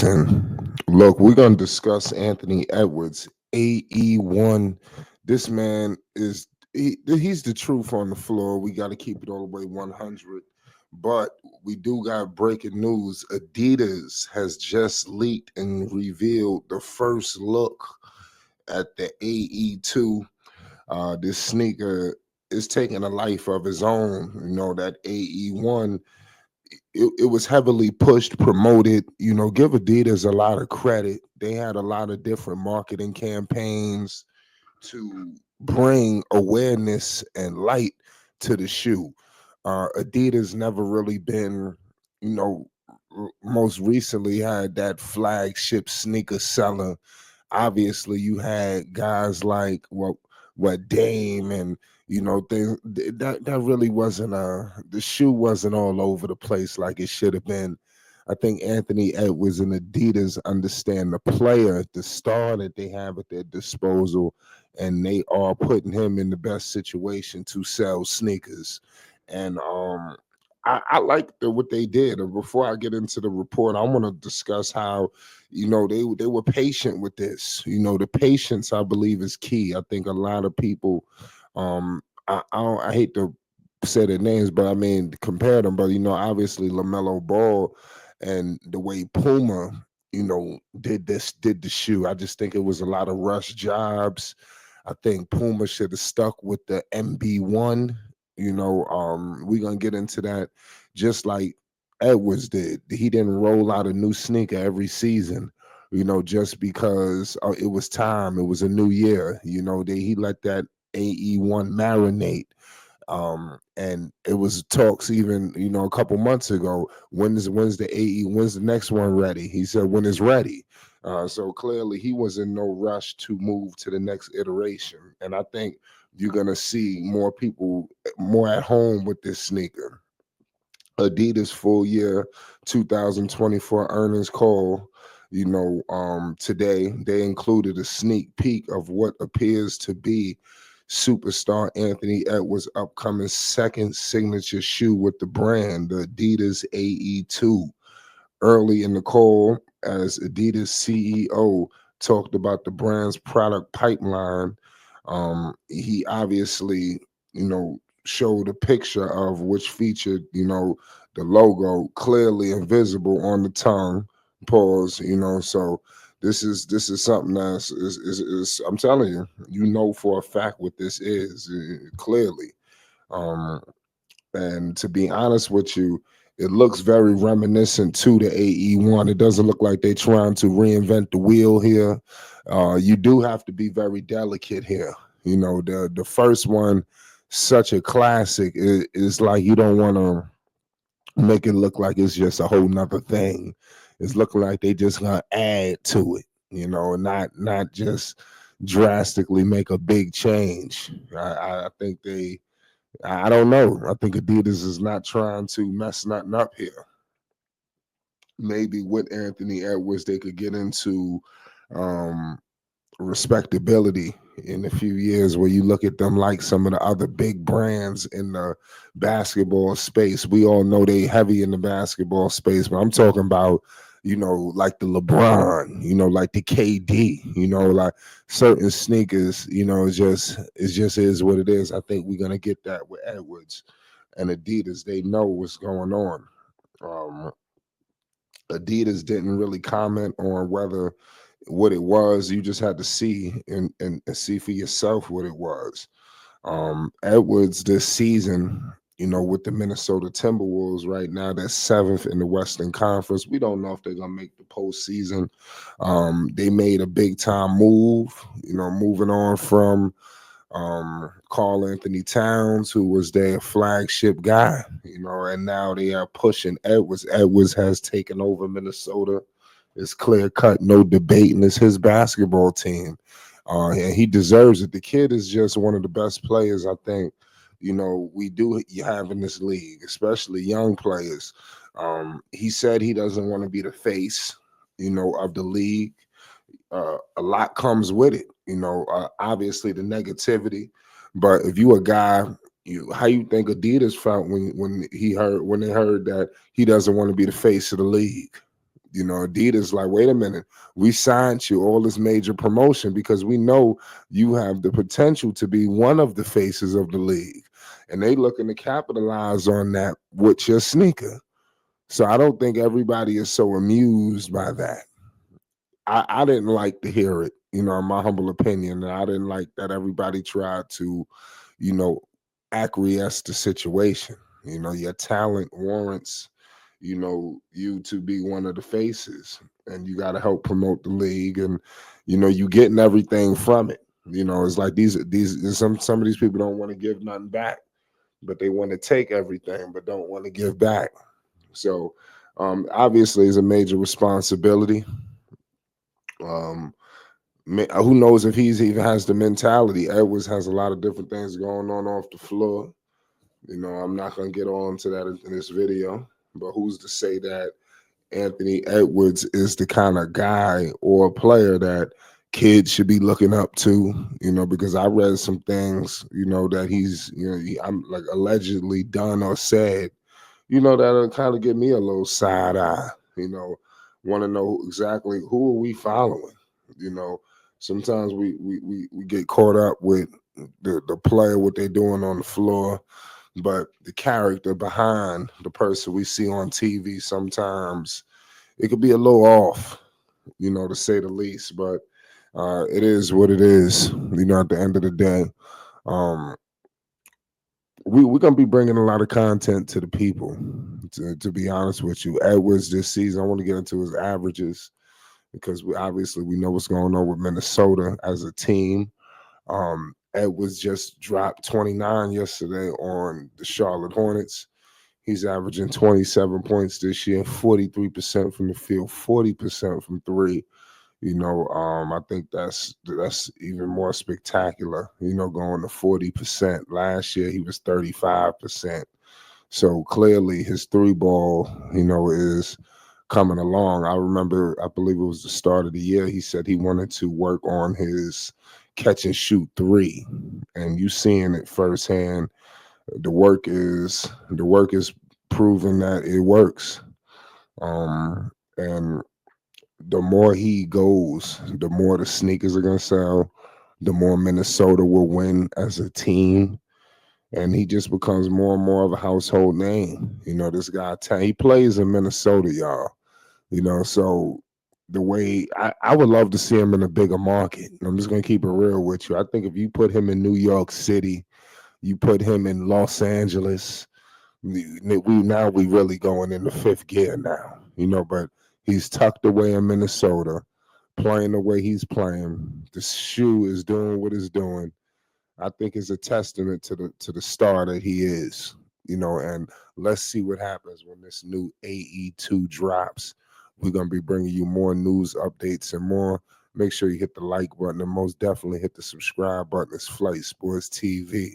Listen, look, we're gonna discuss Anthony Edwards, AE1. This man is he's the truth on the floor. We got to keep it all the way 100. But we do got breaking news. Adidas has just leaked and revealed the first look at the AE2. This sneaker is taking a life of its own. You know, that AE1, it was heavily pushed, promoted. You know, give Adidas a lot of credit. They had a lot of different marketing campaigns to bring awareness and light to the shoe. Adidas never really been, you know, most recently had that flagship sneaker seller. Obviously you had guys like what Dame, and you know things that really wasn't the shoe wasn't all over the place like it should have been. I think Anthony Edwards and Adidas understand the player, the star that they have at their disposal, and they are putting him in the best situation to sell sneakers. And I like what they did. And before I get into the report, I want to discuss how, you know, they were patient with this. You know, the patience I believe is key. I think a lot of people, I hate to say their names, but I mean compare them. But you know, obviously Lamelo Ball and the way Puma, you know, did the shoe. I just think it was a lot of rush jobs. I think Puma should have stuck with the MB1. You know, we're gonna get into that. Just like Edwards did, he didn't roll out a new sneaker every season. You know, just because it was time, it was a new year. You know, he let that AE1 marinate. And it was talks even, you know, a couple months ago. When's the when's the next one ready? He said when it's ready. So clearly he was in no rush to move to the next iteration. And I think you're gonna see more people more at home with this sneaker. Adidas full year 2024 earnings call. You know, today they included a sneak peek of what appears to be superstar Anthony Edwards' upcoming second signature shoe with the brand, the Adidas AE2. Early in the call, as Adidas CEO talked about the brand's product pipeline, he obviously, you know, showed a picture of which featured, you know, the logo clearly invisible on the tongue. Pause, you know, so this is something is I'm telling you, you know for a fact what this is clearly. Um, and to be honest with you, it looks very reminiscent to the AE1. It doesn't look like they're trying to reinvent the wheel here. You do have to be very delicate here. You know, the first one, such a classic, is like you don't want to make it look like it's just a whole nother thing. It's looking like they just gonna add to it, you know, not just drastically make a big change. I think I don't know. I think Adidas is not trying to mess nothing up here. Maybe with Anthony Edwards, they could get into um, respectability in a few years where you look at them like some of the other big brands in the basketball space. We all know they heavy in the basketball space, but I'm talking about, you know, like the LeBron, you know, like the KD, you know, like certain sneakers, you know, it just is what it is. I think we're gonna get that with Edwards and Adidas. They know what's going on. Um, Adidas didn't really comment on whether what it was. You just had to see and see for yourself what it was. Edwards this season, you know, with the Minnesota Timberwolves right now, they're seventh in the Western Conference. We don't know if they're gonna make the postseason. They made a big time move, you know, moving on from Carl Anthony Towns, who was their flagship guy, you know, and now they are pushing Edwards. Edwards has taken over Minnesota. It's clear cut, no debate, and it's his basketball team. And he deserves it. The kid is just one of the best players, I think, you know, we do have in this league, especially young players. He said he doesn't want to be the face, you know, of the league. A lot comes with it, you know. Obviously the negativity, but if you a guy, how you think Adidas felt when they heard that he doesn't want to be the face of the league? Adidas like, wait a minute, we signed you all this major promotion because we know you have the potential to be one of the faces of the league. And they looking to capitalize on that with your sneaker. So I don't think everybody is so amused by that. I didn't like to hear it, in my humble opinion. And I didn't like that everybody tried to, you know, acquiesce the situation. Your talent warrants, you to be one of the faces, and you got to help promote the league, and you getting everything from it. It's like these some of these people don't want to give nothing back, but they want to take everything, but don't want to give back. So obviously, it's a major responsibility. Um, who knows if he's even has the mentality? Edwards has a lot of different things going on off the floor. I'm not going to get on to that in this video, but who's to say that Anthony Edwards is the kind of guy or player that kids should be looking up to? Because I read some things, that he's, I'm like allegedly done or said, that'll kind of give me a little side eye, want to know exactly who are we following. you know Sometimes we get caught up with the player, what they're doing on the floor, but the character behind the person we see on TV, sometimes it could be a little off, to say the least. But it is what it is. At the end of the day, um, we're gonna be bringing a lot of content to the people. To be honest with you, Edwards this season, I want to get into his averages because we know what's going on with Minnesota as a team. Edwards just dropped 29 yesterday on the Charlotte Hornets. He's averaging 27 points this year, 43% from the field, 40% from three. I think that's even more spectacular, going to 40%. Last year he was 35%. So clearly his three ball, is coming along. I believe it was the start of the year, he said he wanted to work on his catch and shoot three. And you seeing it firsthand. The work is proving that it works. And the more he goes, the more the sneakers are gonna sell, the more Minnesota will win as a team, and he just becomes more and more of a household name. This guy, he plays in Minnesota, y'all. So the way I would love to see him in a bigger market. I'm just gonna keep it real with you. I think if you put him in New York City, you put him in Los Angeles, we really going into fifth gear now. But he's tucked away in Minnesota, playing the way he's playing. The shoe is doing what it's doing. I think is a testament to the star that he is. And let's see what happens when this new AE2 drops. We're gonna be bringing you more news updates and more. Make sure you hit the like button and most definitely hit the subscribe button. It's Flight Sports TV.